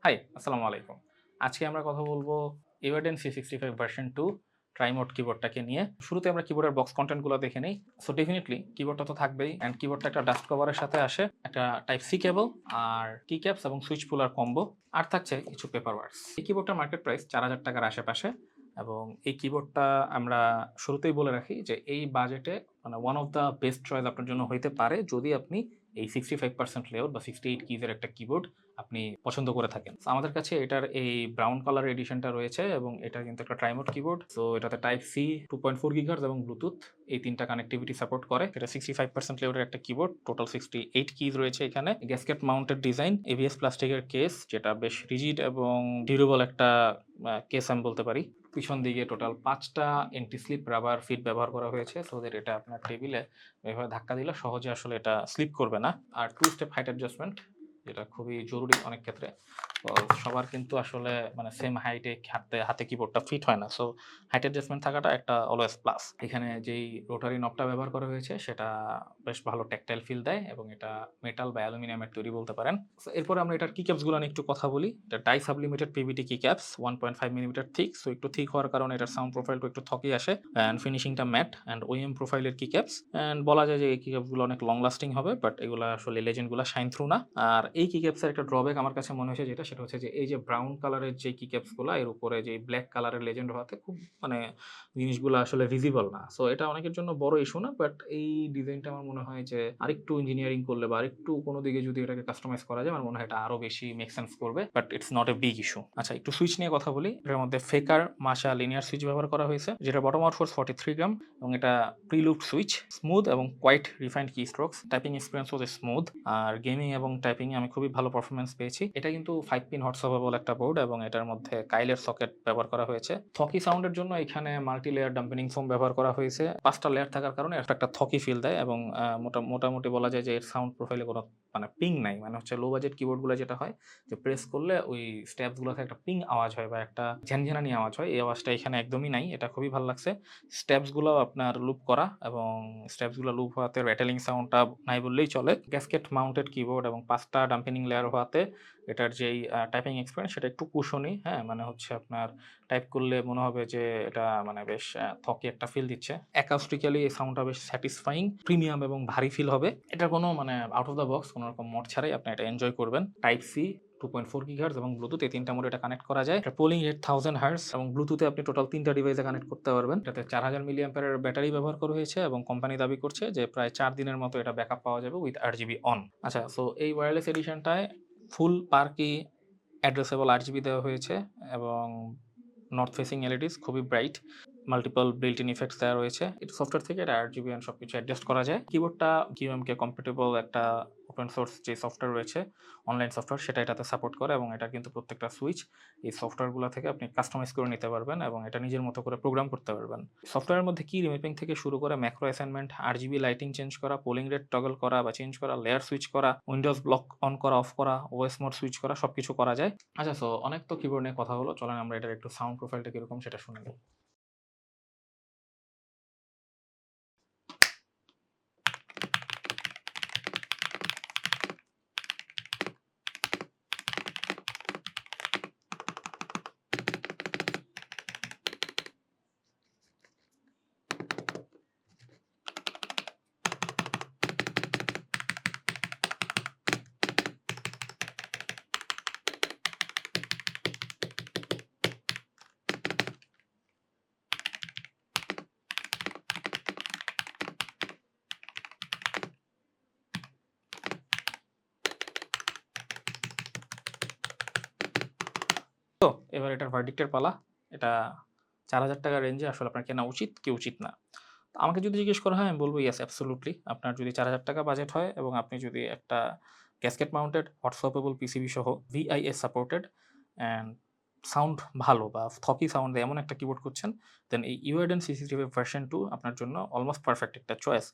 High, আসসালামু আলাইকুম। আজকে আমরা কথা বলবো Evident C65 ভার্সন 2 ট্রাইমোড কিবোর্ডটাকে নিয়ে। শুরুতে আমরা কিবোর্ডের বক্স কনটেন্টগুলো দেখে নেই। সো ডেফিনিটলি কিবোর্ডটা তো থাকবেই অ্যান্ড কিবোর্ডটা একটা ডাস্ট কভারের সাথে আসে, একটা টাইপ সি কেবল আর কি ক্যাপস এবং সুইচ পুলার কম্বো আর থাকছে কিছু পেপার ওয়ার্কস। এই কিবোর্ডটার মার্কেট প্রাইস 4000 টাকার আশেপাশে এবং এই কিবোর্ডটা আমরা শুরুতেই বলে রাখি যে এই বাজেটে মানে one of the best choice আপনার জন্য হইতে পারে যদি আপনি এই 65% লেআউট বা 68 কিজের একটা কিবোর্ড আপনি পছন্দ করে থাকেন। So, আমাদের কাছে এটার এই ব্রাউন কালার এডিশনটা রয়েছে এবং এটা কিন্তু একটা ট্রাইমোড কিবোর্ড। সো এটাতে টাইপ সি 2.4 গিগাহার্টজ এবং ব্লুটুথ এই তিনটা কানেক্টিভিটি সাপোর্ট করে। এটা 65% লেভেলের একটা কিবোর্ড, টোটাল 68 কিজ রয়েছে এখানে। গ্যাসকেট মাউন্টেড ডিজাইন, এবিএস প্লাস্টিকের কেস যেটা বেশ রিজিড এবং ডিউরেবল একটা কেস আমি বলতে পারি। পিছন দিকে টোটাল 5টা এন্টি স্লিপ রাবার ফিট ব্যবহার করা হয়েছে সো দ্যাট এটা আপনার টেবিলে এভাবে ধাক্কা দিলে সহজে আসলে এটা স্লিপ করবে না। আর 2 স্টেপ হাইট অ্যাডজাস্টমেন্ট যেটা খুবই জরুরি অনেক ক্ষেত্রে। তো সবার কিন্তু আসলে মানে সেম হাইটে হাতে কিবোর্ডটা ফিট হয় না। সো হাইট অ্যাডজাস্টমেন্ট থাকাটা একটা অলওয়েজ প্লাস। এখানে যেই রোটারি নবটা ব্যবহার করা হয়েছে সেটা বেশ ভালো ট্যাকটাইল ফিল দেয় এবং এটা মেটাল বা অ্যালুমিনিয়ামের তৈরি বলতে পারেন। সো এরপরে আমরা এটার কি ক্যাপসগুলো নিয়ে একটু কথা বলি। এটা ডাই সাবলিমেটেড পিভিটি কি ক্যাপস 1.5 মিলিমিটার থিক। সো একটু থিক হওয়ার কারণে এটার সাউন্ড প্রোফাইলটা একটু থকি আসে অ্যান্ড ফিনিশিংটা ম্যাট অ্যান্ড ওএম প্রোফাইলের কি ক্যাপস অ্যান্ড বলা যায় যে এই কি ক্যাপসগুলো অনেক লং লাস্টিং হবে বাট এগুলো আসলে লেজেন্ডগুলো শাইন থ্রু না। আর এই কি ক্যাপসের একটা ড্রব্যাক আমার কাছে মনে হয়েছে সেটা হচ্ছে যে এই যে ব্রাউন কালারের যে কি ক্যাপসগুলো এর উপরে যে ব্ল্যাক কালারের লেজেন্ড হওয়াতে খুব মানে জিনিসগুলো আসলে ভিজিবল না। সো এটা অনেকের জন্য বড় ইস্যু না বাট এই ডিজাইনটা আমার মনে হয় যে আরেকটু ইঞ্জিনিয়ারিং করলে বা আরেকটু কোনো দিকে যদি এটাকে কাস্টমাইজ করা যায় আমার মনে হয় এটা আরো বেশি মেক সেন্স করবে but it's not a big issue. আচ্ছা, একটু সুইচ নিয়ে কথা বলি। এর মধ্যে ফেকার মাশা লিনিয়ার সুইচ ব্যবহার করা হয়েছে যেটা বটম আউট ফোর্স 43 গ্রাম এবং এটা প্রিলুপ সুইচ, স্মুথ এবং quite refined keystrokes, typing experience was smooth. আর গেমিং এবং টাইপিং এ আমি খুবই ভালো পারফরমেন্স পেয়েছি। এটা কিন্তু 5 পিন হট সভাবল একটা বোর্ড এবং এটার মধ্যে কাইলের সকেট ব্যবহার করা হয়েছে। থকি সাউন্ডের জন্য এখানে মাল্টি লেয়ার ডাম্পেনিং ফোম ব্যবহার করা হয়েছে। 5টা লেয়ার থাকার কারণে একটা থকি ফিল দেয় এবং মোটামুটি বলা যায় যে এর সাউন্ড প্রোফাইলে কোনো মানে পিং নাই। মানে হচ্ছে লো বাজেট কিবোর্ডগুলো যেটা হয় যে প্রেস করলে ওই স্ট্যাপসগুলোতে একটা পিং আওয়াজ হয় বা একটা ঝনঝনানি আওয়াজ হয়। এই আওয়াজটা এখানে একদমই নাই। এটা খুবই ভালো লাগছে। স্টেপসগুলো আপনার লুপ করা এবং স্টেপসগুলো লুপ হওয়াতে র্যাটেলিং সাউন্ডটা নাই বললেই চলে। গ্যাসকেট মাউন্টেড কিবোর্ড এবং 5টা ডাম্পেনিং লেয়ার হওয়াতে এটার যেই টাইপিং এক্সপেরিয়েন্স সেটা একটু কুশনি, হ্যাঁ? মানে হচ্ছে আপনার টাইপ করলে মনে হবে যে এটা মানে বেশ থকি একটা ফিল দিচ্ছে। অ্যাকাউস্টিক্যালি এই সাউন্ডটা বেশ স্যাটিসফাইং, প্রিমিয়াম এবং ভারী ফিল হবে। এটার কোনো মানে আউট অফ দ্য বক্স কোনো রকম মড ছাড়াই আপনি এটা এনজয় করবেন। টাইপ সি 2.4 গিগাহার্টজ এবং ব্লুটুথ এই 3টা মোডে এটা কানেক্ট করা যায়। এটা পোলিং রেট 1000 হার্টজ এবং ব্লুটুথে আপনি টোটাল 3টা ডিভাইসে কানেক্ট করতে পারবেন। এটাতে 4000 মিলিঅ্যাম্পিয়ারের ব্যাটারি ব্যবহার করা হয়েছে এবং কোম্পানি দাবি করছে যে প্রায় 4 দিনের মতো এটা ব্যাকআপ পাওয়া যাবে উইথ 8 জিবি অন। আচ্ছা, সো এই ওয়্যারলেস এডিশনটায় ফুল পার্কি অ্যাড্রেসেবল 8 জিবি দেওয়া হয়েছে এবং নর্থ ফেসিং এলইডিস খুবই bright, multiple built in effects দেওয়া রয়েছে। এটা সফটওয়্যার থেকে এটা 8 জিবি অ্যান্ড সবকিছু অ্যাডজাস্ট করা যায়। কিবোর্ডটা কিউএমকে কম্প্যাটেবল একটা ওপেন সোর্স যে সফটওয়্যার রয়েছে, অনলাইন সফটওয়্যার সেটা এটাতে সাপোর্ট করে এবং এটা কিন্তু প্রত্যেকটা সুইচ এই সফটওয়্যারগুলো থেকে আপনি কাস্টমাইজ করে নিতে পারবেন এবং এটা নিজের মতো করে প্রোগ্রাম করতে পারবেন। সফটওয়্যারের মধ্যে কি রিমেপিং থেকে শুরু করে macro assignment, RGB lighting change করা, পোলিং রেট টগল করা বা চেঞ্জ করা, লেয়ার সুইচ করা, উইন্ডোজ ব্লক অন করা অফ করা, ওএস মোড সুইচ করা সবকিছু করা যায়। আচ্ছা, সো অনেক তো কিবোর্ড নিয়ে কথা হলো। চলেন আমরা এটার একটু সাউন্ড প্রোফাইলটা কিরকম সেটা শুনে নিই। তো এবার এটার ভার্ডিক্টের পালা। এটা 4000 টাকার রেঞ্জে আসলে আপনার কেনা উচিত কি উচিত না? তো আমাকে যদি জিজ্ঞেস করা হয় আমি বলব ইয়েস অ্যাবসোলিউটলি। আপনার যদি 4000 টাকা বাজেট হয় এবং আপনি যদি একটা ক্যাসকেট মাউন্টেড হট সোয়াপেবল পিসিবি সহ ভিআইএস সাপোর্টেড অ্যান্ড সাউন্ড ভালো বা থকি সাউন্ড এমন একটা কিবোর্ড খুঁজছেন, দেন এই ইউএডএন সিসি ভার্সন 2 আপনার জন্য অলমোস্ট পারফেক্ট একটা চয়েস।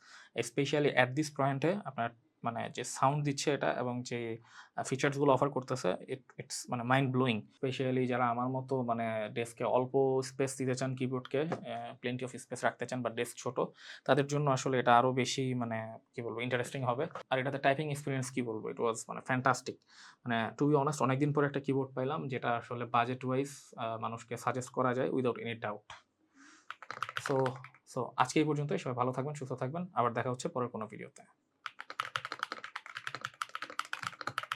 স্পেশালি অ্যাট দিস পয়েন্টে আপনার মানে যে সাউন্ড দিচ্ছে এটা এবং যে ফিচার্সগুলো অফার করতেছে ইটস মানে মাইন্ড ব্লোয়িং। স্পেশালি যারা আমার মতো মানে ডেস্কে অল্প স্পেস দিতে চান কিবোর্ডকে, প্লেন্টি অফ স্পেস রাখতে চান বা ডেস্ক ছোট, তাদের জন্য আসলে এটা আরো বেশি মানে কি বলবো ইন্টারেস্টিং হবে। আর এটাতে টাইপিং এক্সপিরিয়েন্স কি বলবো, ইট ওয়াজ মানে ফ্যান্টাস্টিক। মানে টু বি অনেস্ট অনেকদিন পরে একটা কিবোর্ড পাইলাম যেটা আসলে বাজেট ওয়াইজ মানুষকে সাজেস্ট করা যায় without any doubt. So so আজকে এই পর্যন্তই। সবাই ভালো থাকবেন, সুস্থ থাকবেন। আবার দেখা হচ্ছে পরের কোনো ভিডিওতে।